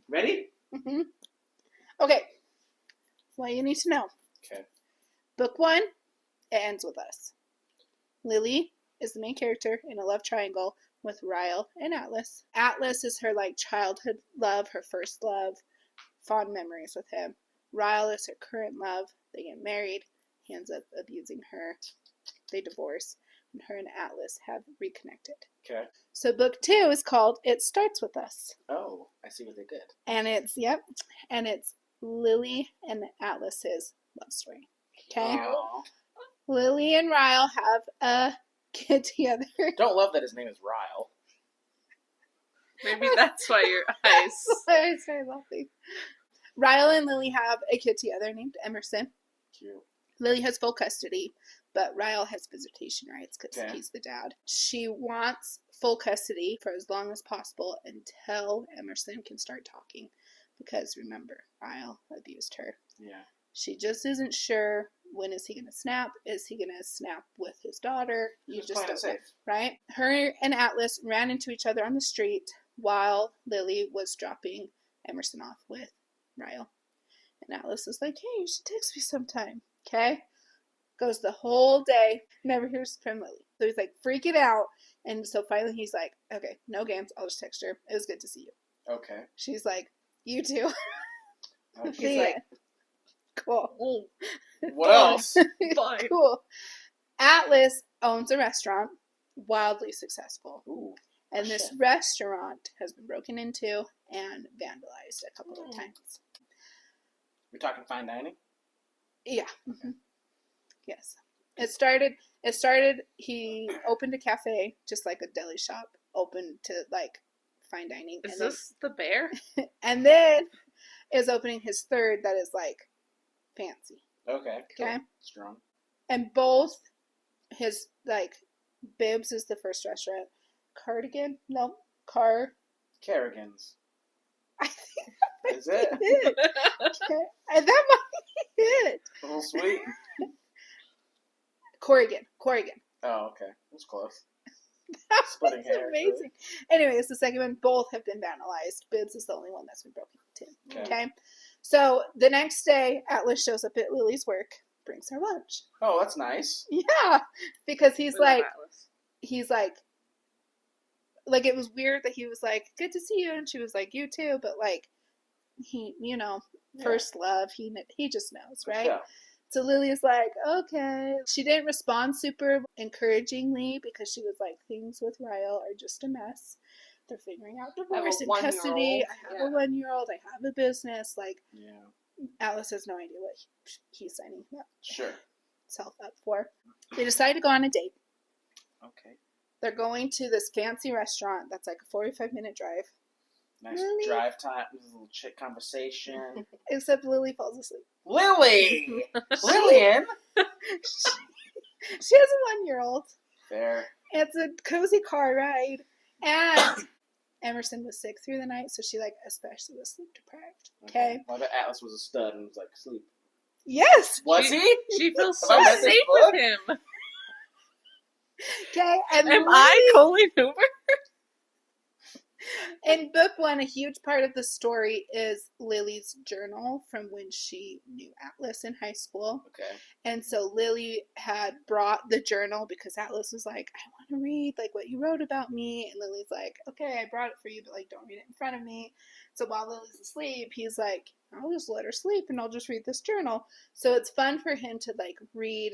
Ready? Mm-hmm. Okay. What you need to know. Okay. Book 1, it ends with us. Lily is the main character in a love triangle with Ryle and Atlas. Atlas is her like childhood love, her first love, fond memories with him. Ryle is her current love. They get married. He ends up abusing her. They divorce. And her and Atlas have reconnected. Okay. So book 2 is called It Starts With Us. Oh, I see what they did. And it's Lily and Atlas's love story. Okay? Aww. Lily and Ryle have a kid together. Don't love that his name is Ryle. Maybe that's why your eyes. I started laughing. Ryle and Lily have a kid together named Emerson. Cute. Lily has full custody, but Ryle has visitation rights because Okay. he's the dad. She wants full custody for as long as possible until Emerson can start talking. Because remember, Ryle abused her. Yeah. She just isn't sure when is he going to snap. Is he going to snap with his daughter? You just don't know, right? Her and Atlas ran into each other on the street while Lily was dropping Emerson off with Ryle. And Atlas is like, hey, you should text me sometime. Okay? Goes the whole day, never hears from Lily. So he's like freaking out. And so finally he's like, okay, no games. I'll just text her. It was good to see you. Okay. She's like, you too. Okay. He's like, cool. What else? Fine. Cool. Atlas owns a restaurant, wildly successful. Ooh. And this restaurant has been broken into and vandalized a couple of times. We're talking fine dining? Yeah. Mm-hmm. Yes. It started, he opened a cafe, just like a deli shop, open to like fine dining. Is this the bear? And then is opening his third that is like fancy. Okay. Cool. Okay. Strong. And both his, like, Bibs is the first restaurant. Cardigan? No. Kerrigan's. I think Is it? Okay. And that might be it. A little sweet. Corrigan. Oh, okay. That's close. That Splitting was hairs, amazing. Anyways, the second one, both have been vandalized. Bibs is the only one that's been broken into. Okay. So the next day, Atlas shows up at Lily's work, brings her lunch. Oh, that's nice. Yeah. Because he's We love like, it was weird that he was like, good to see you. And she was like, you too. But like, he, first love, he just knows, right? Yeah. So Lily's like, okay. She didn't respond super encouragingly because she was like, things with Ryle are just a mess. They're figuring out divorce and custody. I have a 1-year-old. I have a business. Like, Alice has no idea what he's signing himself up for. They decide to go on a date. Okay. They're going to this fancy restaurant that's like a 45-minute drive. Nice Lily? Drive time, a little chick conversation. Except Lily falls asleep. Lily! Lillian! She has a 1-year-old. Fair. It's a cozy car ride. And Emerson was sick through the night, so she, like, especially was sleep deprived. Okay? Well, I bet Atlas was a stud and was like, sleep. Yes! Was he? She feels so safe with him. Okay, and Am I Colleen Hoover? In book 1, a huge part of the story is Lily's journal from when she knew Atlas in high school. Okay. And so Lily had brought the journal because Atlas was like, I want to read like what you wrote about me. And Lily's like, okay, I brought it for you, but like don't read it in front of me. So while Lily's asleep, he's like, I'll just let her sleep and I'll just read this journal. So it's fun for him to like read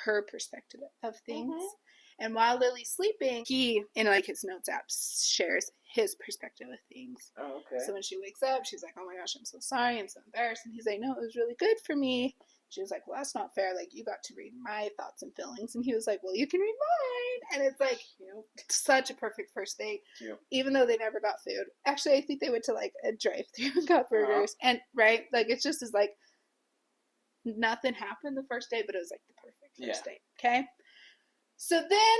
her perspective of things. Mm-hmm. And while Lily's sleeping, he, in like his notes app, shares his perspective of things. Oh, okay. So when she wakes up, she's like, oh my gosh, I'm so sorry. I'm so embarrassed. And he's like, no, it was really good for me. She was like, well, that's not fair. Like, you got to read my thoughts and feelings. And he was like, well, you can read mine. And it's like, such a perfect first date. Cute. Even though they never got food. Actually, I think they went to like a drive-thru and got burgers. Uh-huh. And, right, like, it's just as like, nothing happened the first day, but it was like the perfect first date. Okay? So then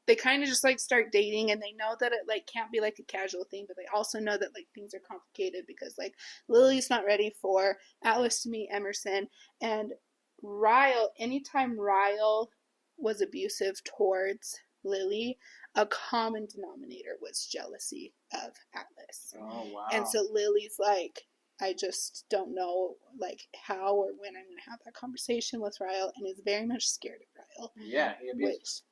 they kind of just like start dating, and they know that it like can't be like a casual thing, but they also know that like things are complicated because like Lily's not ready for Atlas to meet Emerson, and Ryle, anytime Ryle was abusive towards Lily, a common denominator was jealousy of Atlas. Oh, wow. And so Lily's like, I just don't know, like, how or when I'm going to have that conversation with Ryle, and is very much scared of Ryle. Yeah, he abuses.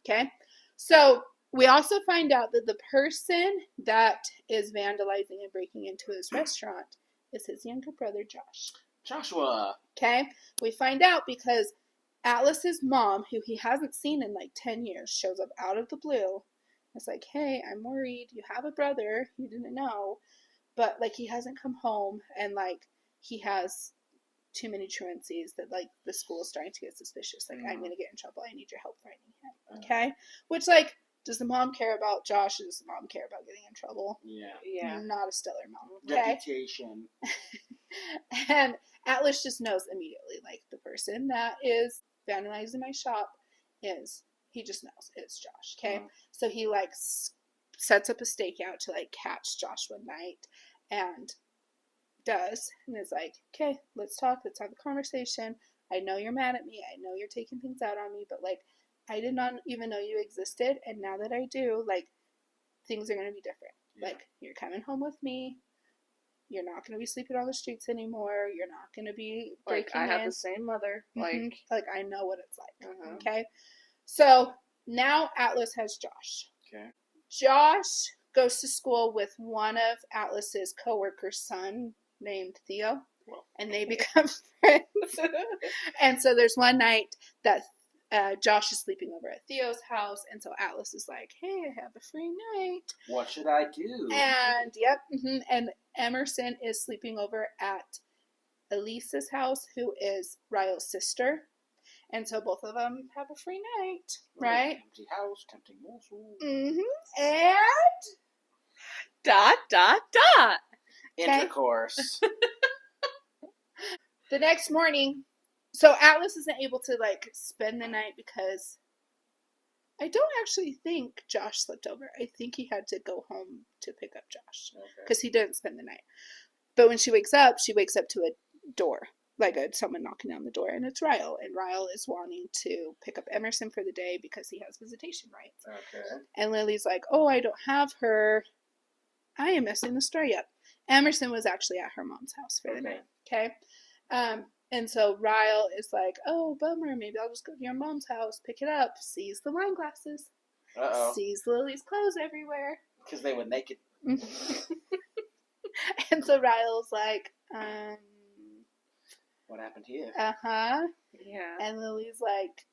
Okay. So we also find out that the person that is vandalizing and breaking into his restaurant is his younger brother, Josh. Joshua. Okay. We find out because Atlas's mom, who he hasn't seen in like 10 years, shows up out of the blue. It's like, hey, I'm worried. You have a brother. You didn't know. But, like, he hasn't come home, and, like, he has too many truancies that, like, the school is starting to get suspicious. Like, I'm going to get in trouble. I need your help finding him. Okay? Which, like, does the mom care about Josh, or does the mom care about getting in trouble? Yeah. Not a stellar mom. Okay? Reputation. And Atlas just knows immediately, like, the person that is vandalizing my shop he just knows it's Josh. Okay? So he, like, sets up a stakeout to, like, catch Josh one night, and does, and is like, okay, let's talk, let's have a conversation. I know you're mad at me, I know you're taking things out on me, but, like, I did not even know you existed, and now that I do, like, things are going to be different. Yeah. Like, you're coming home with me, you're not going to be sleeping on the streets anymore, you're not going to be like, I have the same mother. Like, I know what it's like. Okay? So, now Atlas has Josh. Okay. Josh goes to school with one of Atlas's co-workers' son named Theo, and they become friends. And so there's one night that Josh is sleeping over at Theo's house, and so Atlas is like, hey, I have a free night. What should I do? And, and Emerson is sleeping over at Elisa's house, who is Ryle's sister. And so both of them have a free night, right? Empty house, tempting morsel. And... ... Intercourse. The next morning, so Atlas isn't able to, like, spend the night because I don't actually think Josh slept over. I think he had to go home to pick up Josh because he didn't spend the night. But when she wakes up to a door. Like someone knocking on the door, and it's Ryle. And Ryle is wanting to pick up Emerson for the day because he has visitation rights. Okay. And Lily's like, oh, I don't have her. I am messing the story up. Emerson was actually at her mom's house for the night. Okay? And so Ryle is like, oh, bummer. Maybe I'll just go to your mom's house, pick it up, sees the wine glasses. Uh-oh. Sees Lily's clothes everywhere. Because they were naked. And so Ryle's like, what happened here? Yeah. And Lily's like,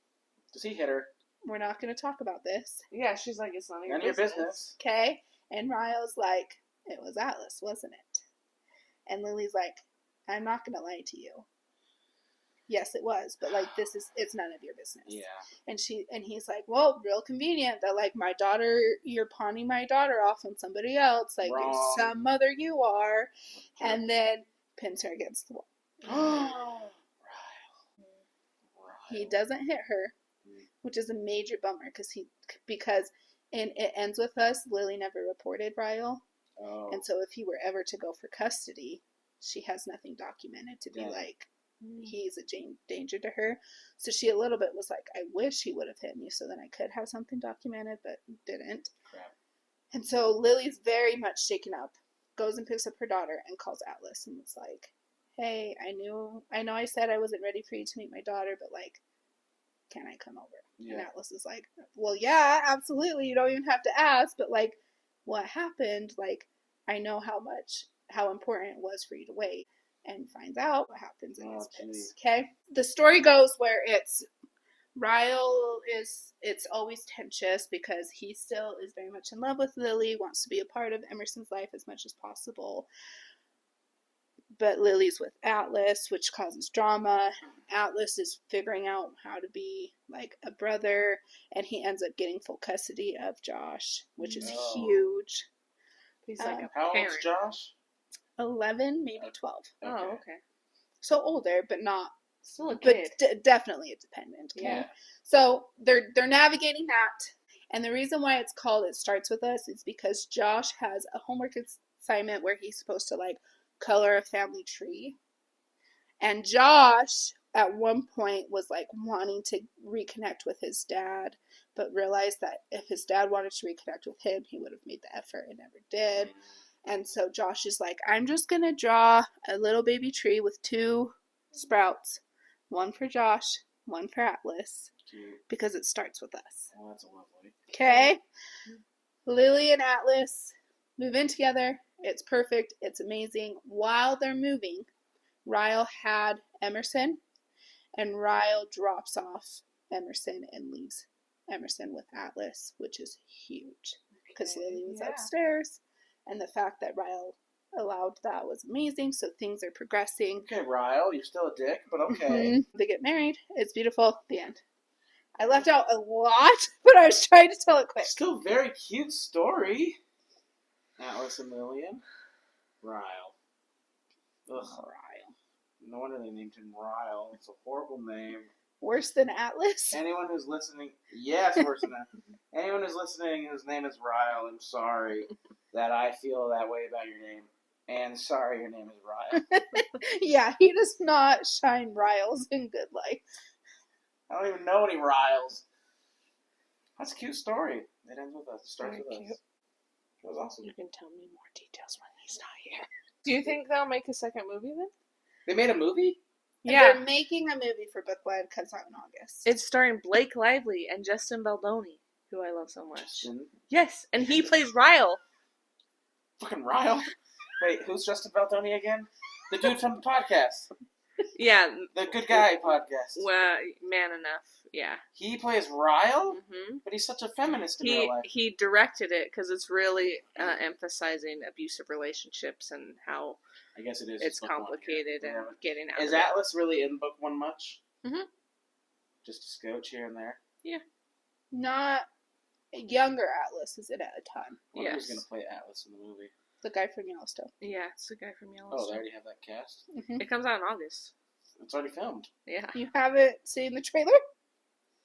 does he hit her? We're not going to talk about this. Yeah, she's like, it's none of your business. Okay? And Ryle's like, it was Atlas, wasn't it? And Lily's like, I'm not going to lie to you. Yes, it was, but, like, it's none of your business. Yeah. And he's like, well, real convenient that, like, you're pawning my daughter off on somebody else. Like, Wrong. You're some mother you are. Okay. And then pins her against the wall. Ryle. He doesn't hit her, which is a major bummer because it ends with us. Lily never reported Ryle, and so if he were ever to go for custody, she has nothing documented to be like he's a danger to her. So she a little bit was like, I wish he would have hit me so then I could have something documented, but didn't. Crap. And so Lily's very much shaken up, goes and picks up her daughter and calls Atlas and was like, hey, I know I said I wasn't ready for you to meet my daughter, but, like, can I come over? Yeah. And Atlas is like, well, yeah, absolutely. You don't even have to ask, but, like, what happened? Like, I know how important it was for you to wait, and finds out what happens in his pits. Okay? The story goes where Ryle it's always tense because he still is very much in love with Lily, wants to be a part of Emerson's life as much as possible. But Lily's with Atlas, which causes drama. Atlas is figuring out how to be, like, a brother, and he ends up getting full custody of Josh, which is huge. He's like a how parent. old's Josh? 11, maybe 12. Okay. Oh, okay. So older, but not... Still a kid. But definitely a dependent. Okay? Yeah. So they're navigating that, and the reason why it's called It Starts With Us is because Josh has a homework assignment where he's supposed to, like, color a family tree. And Josh, at one point, was, like, wanting to reconnect with his dad but realized that if his dad wanted to reconnect with him, he would have made the effort and never did. And so Josh is like, I'm just going to draw a little baby tree with 2 sprouts. One for Josh, one for Atlas. Cute. Because it starts with us. Oh, that's lovely. Okay? Lily and Atlas move in together. It's perfect. It's amazing. While they're moving, Ryle had Emerson, and Ryle drops off Emerson and leaves Emerson with Atlas, which is huge. Because Lily was upstairs. And the fact that Ryle allowed that was amazing. So things are progressing. Okay, Ryle, you're still a dick, but okay. Mm-hmm. They get married. It's beautiful. The end. I left out a lot, but I was trying to tell it quick. Still very cute story. Atlas and Lillian. Ryle. Ugh. Ryle. No wonder they named him Ryle. It's a horrible name. Worse than Atlas? Anyone who's listening, yes, worse than that. Anyone who's listening whose name is Ryle, I'm sorry that I feel that way about your name. And sorry your name is Ryle. Yeah, he does not shine Ryles in good light. I don't even know any Ryles. That's a cute story. It ends with us. It starts with us. That was awesome. You can tell me more details when he's not here. Do you think they'll make a second movie then? They made a movie? Yeah. They're making a movie for Book One. Comes out in August. It's starring Blake Lively and Justin Baldoni, who I love so much. Justin? Yes, and he plays Ryle. Fucking Ryle? Wait, who's Justin Baldoni again? The dude from the podcast. Yeah. The Good Guy podcast. Well, Man Enough, yeah. He plays Ryle? Mm-hmm. But he's such a feminist in real life. He directed it because it's really emphasizing abusive relationships and how I guess it is. it's complicated and getting out Is of Atlas really in book 1 much? Mm-hmm. Just a scotch here and there? Yeah. Not younger Atlas is it at a time. I wonder who's Yes. going to play Atlas in the movie. The guy from Yellowstone. Yeah, it's the guy from Oh, Yellowstone. they already have that cast? Mm-hmm. It comes out in August. It's already filmed. Yeah. You haven't seen the trailer?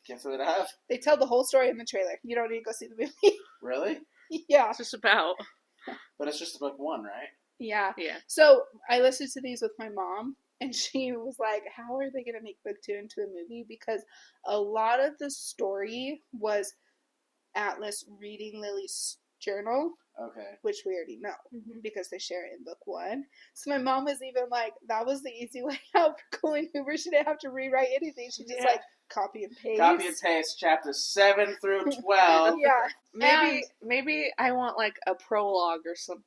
Guess what it have? They tell the whole story in the trailer. You don't need to go see the movie. Really? Yeah. It's just about. But it's just book 1, right? Yeah. Yeah. So I listened to these with my mom, and she was like, how are they going to make book 2 into a movie? Because a lot of the story was Atlas reading Lily's journal, Okay. which we already know Mm-hmm. because they share it in book 1. So my mom was even like, that was the easy way out for Colleen Hoover. She didn't have to rewrite anything. She just like copy and paste. Copy and paste chapters 7 through 12. Yeah. Maybe I want like a prologue or some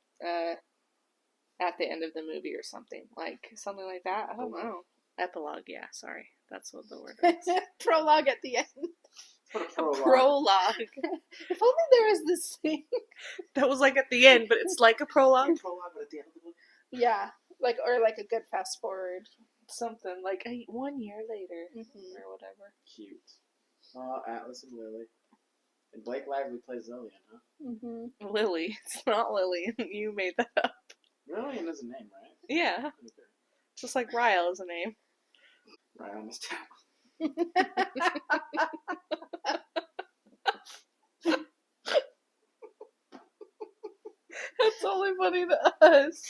at the end of the movie or something like that. I don't know. Epilogue, yeah. Sorry, that's what the word is. Prologue at the end. Put a A prologue. prologue. If only there was this thing. That was like at the end, but it's like a prologue. Prologue, but at the end of the book. Yeah. Or like a good fast forward. Something like 1 year later Mm-hmm. or whatever. Cute. Oh, Atlas and Lily. And Blake Lively plays Lillian, huh? Mm-hmm. Lily. It's not Lily. You made that up. Lillian is a name, right? Yeah. Okay. Just like Ryle is a name. Right on this town. That's only funny to us.